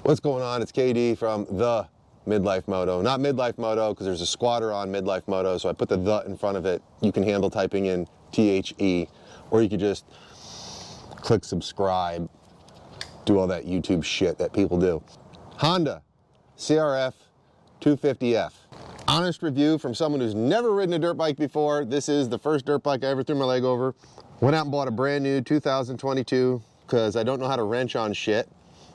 What's going on? It's KD from the Midlife Moto. Not Midlife Moto because there's a squatter on Midlife Moto, so I put the in front of it. You can handle typing in THE, or you could just click subscribe, do all that YouTube shit that people do. Honda CRF250F. Honest review from someone who's never ridden a dirt bike before. This is the first dirt bike I ever threw my leg over. Went out and bought a brand new 2022 because I don't know how to wrench on shit.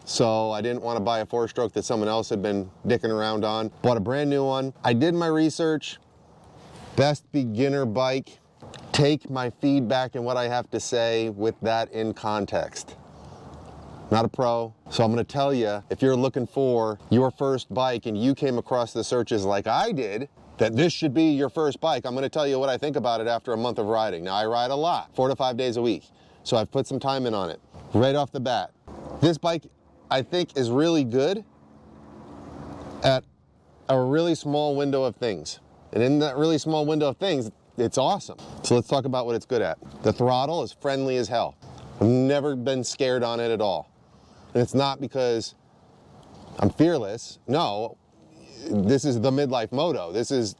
So I didn't want to buy a 4-stroke that someone else had been dicking around on. Bought a brand new one. I did my research. Best beginner bike. Take my feedback and what I have to say with that in context. Not a pro, so I'm going to tell you, if you're looking for your first bike and you came across the searches like I did, that this should be your first bike, I'm going to tell you what I think about it after a month of riding. Now, I ride a lot, 4 to 5 days a week, so I've put some time in on it. Right off the bat, this bike, I think, is really good at a really small window of things. And in that really small window of things, it's awesome. So let's talk about what it's good at. The throttle is friendly as hell. I've never been scared on it at all. And it's not because I'm fearless. No, this is the Midlife Moto.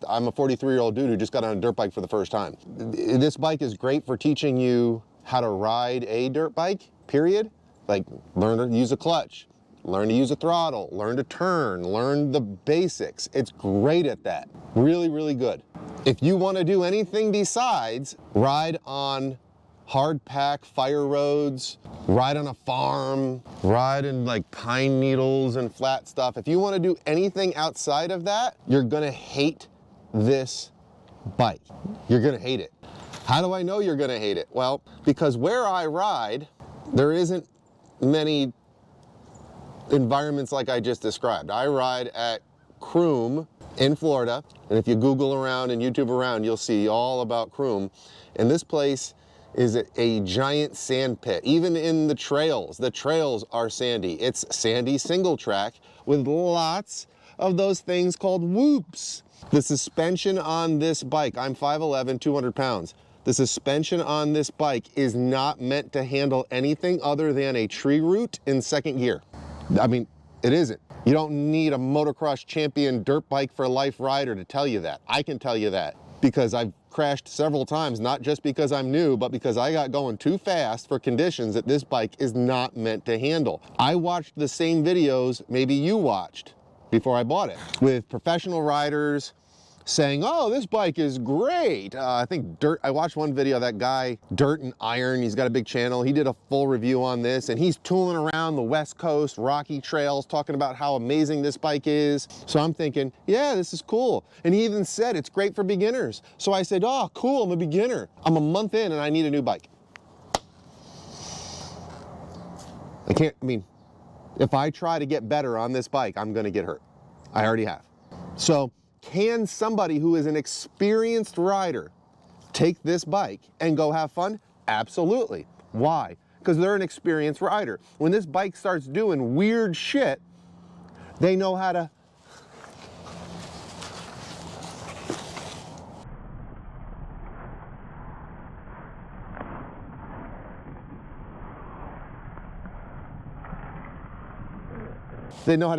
I'm a 43-year-old dude who just got on a dirt bike for the first time. This bike is great for teaching you how to ride a dirt bike, period. Like, learn to use a clutch, learn to use a throttle, learn to turn, learn the basics. It's great at that. Really, really good. If you want to do anything besides ride on hard pack fire roads, ride on a farm, ride in like pine needles and flat stuff, if you want to do anything outside of that, you're gonna hate this bike. You're gonna hate it. How do I know you're gonna hate it? Well, because where I ride, there isn't many environments like I just described. I ride at Croom in Florida, and if you Google around and YouTube around, you'll see all about Croom. And this place is a giant sand pit. Even in the trails are sandy. It's sandy single track with lots of those things called whoops. The suspension on this bike, I'm 5'11", 200 pounds. The suspension on this bike is not meant to handle anything other than a tree root in second gear. I mean, it isn't. You don't need a motocross champion dirt bike for life rider to tell you that. I can tell you that because I've crashed several times, not just because I'm new, but because I got going too fast for conditions that this bike is not meant to handle. I watched the same videos maybe you watched before I bought it, with professional riders saying, oh, this bike is great. I think I watched one video of that guy, Dirt and Iron, he's got a big channel. He did a full review on this, and he's tooling around the West Coast rocky trails talking about how amazing this bike is. So I'm thinking, yeah, this is cool. And he even said it's great for beginners. So I said, oh, cool, I'm a beginner. I'm a month in and I need a new bike. If I try to get better on this bike, I'm gonna get hurt. I already have. So, can somebody who is an experienced rider take this bike and go have fun? Absolutely. Why? Because they're an experienced rider. When this bike starts doing weird shit, they know how to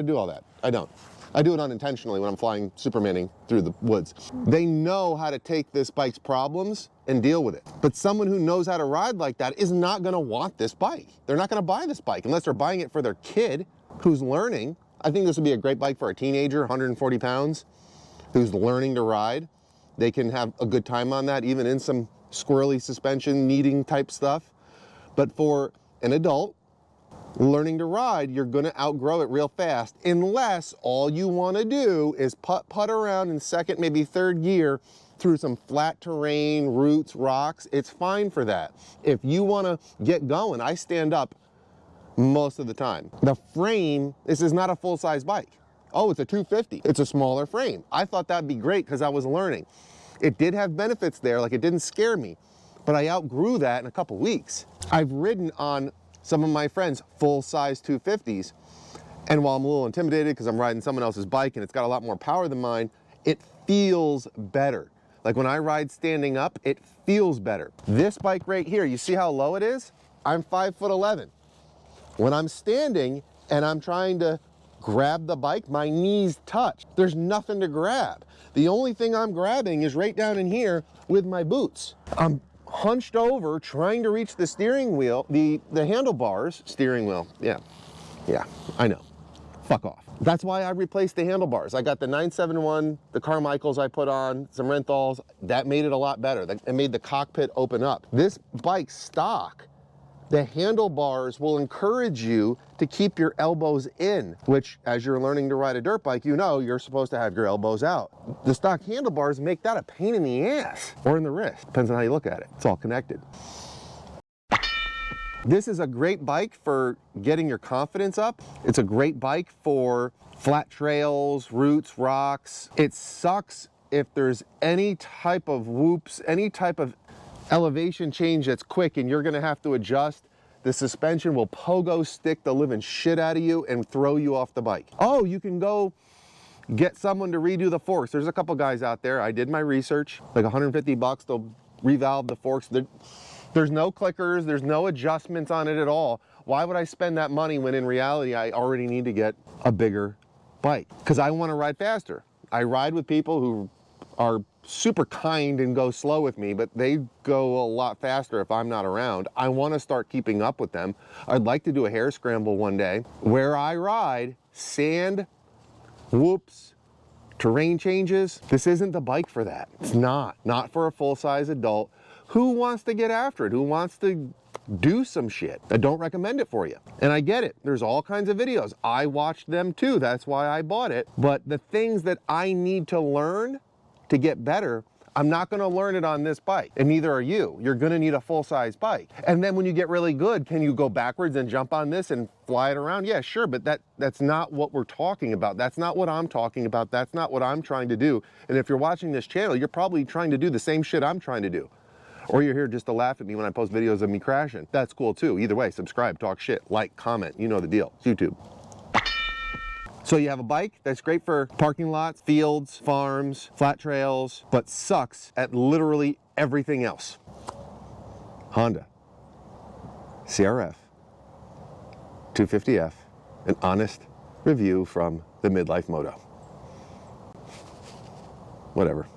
do all that. I don't. I do it unintentionally when I'm flying Supermaning through the woods. They know how to take this bike's problems and deal with it. But someone who knows how to ride like that is not gonna want this bike. They're not gonna buy this bike unless they're buying it for their kid who's learning. I think this would be a great bike for a teenager, 140 pounds, who's learning to ride. They can have a good time on that, even in some squirrely suspension, kneading type stuff. But for an adult, learning to ride, you're gonna outgrow it real fast unless all you wanna do is putt around in second, maybe third gear through some flat terrain, roots, rocks. It's fine for that. If you wanna get going, I stand up most of the time. The frame, this is not a full-size bike. Oh, it's a 250. It's a smaller frame. I thought that'd be great because I was learning. It did have benefits there, like it didn't scare me, but I outgrew that in a couple weeks. I've ridden on some of my friends' full-size 250s, and while I'm a little intimidated because I'm riding someone else's bike and it's got a lot more power than mine, it feels better. Like when I ride standing up, it feels better. This bike right here, you see how low it is? I'm 5'11". When I'm standing and I'm trying to grab the bike, my knees touch. There's nothing to grab. The only thing I'm grabbing is right down in here with my boots. I'm hunched over trying to reach the steering wheel, the handlebars, steering wheel. Yeah, I know. Fuck off. That's why I replaced the handlebars. I got the 971, the Carmichaels I put on, some Renthals. That made it a lot better. It made the cockpit open up. This bike stock, the handlebars will encourage you to keep your elbows in, which as you're learning to ride a dirt bike, you know you're supposed to have your elbows out. The stock handlebars make that a pain in the ass or in the wrist. Depends on how you look at it. It's all connected. This is a great bike for getting your confidence up. It's a great bike for flat trails, roots, rocks. It sucks if there's any type of whoops, any type of elevation change that's quick and you're gonna have to adjust. The suspension will pogo stick the living shit out of you and throw you off the bike. Oh, you can go get someone to redo the forks. There's a couple guys out there. I did my research, like 150 bucks, they'll revalve the forks. There's no clickers, there's no adjustments on it at all. Why would I spend that money when in reality I already need to get a bigger bike? Because I want to ride faster. I ride with people who are super kind and go slow with me, but they go a lot faster if I'm not around. I want to start keeping up with them. I'd like to do a hare scramble one day where I ride sand, whoops, terrain changes. This isn't the bike for that. It's not for a full-size adult. Who wants to get after it? Who wants to do some shit? I don't recommend it for you. And I get it. There's all kinds of videos. I watched them too. That's why I bought it. But the things that I need to learn to get better, I'm not going to learn it on this bike. And neither are you. You're going to need a full-size bike. And then when you get really good, can you go backwards and jump on this and fly it around? Yeah, sure. But that's not what we're talking about. That's not what I'm talking about. That's not what I'm trying to do. And if you're watching this channel, you're probably trying to do the same shit I'm trying to do. Or you're here just to laugh at me when I post videos of me crashing. That's cool too. Either way, subscribe, talk shit, like, comment. You know the deal. It's YouTube. So you have a bike that's great for parking lots, fields, farms, flat trails, but sucks at literally everything else. Honda CRF 250F, an honest review from the Midlife Moto. Whatever.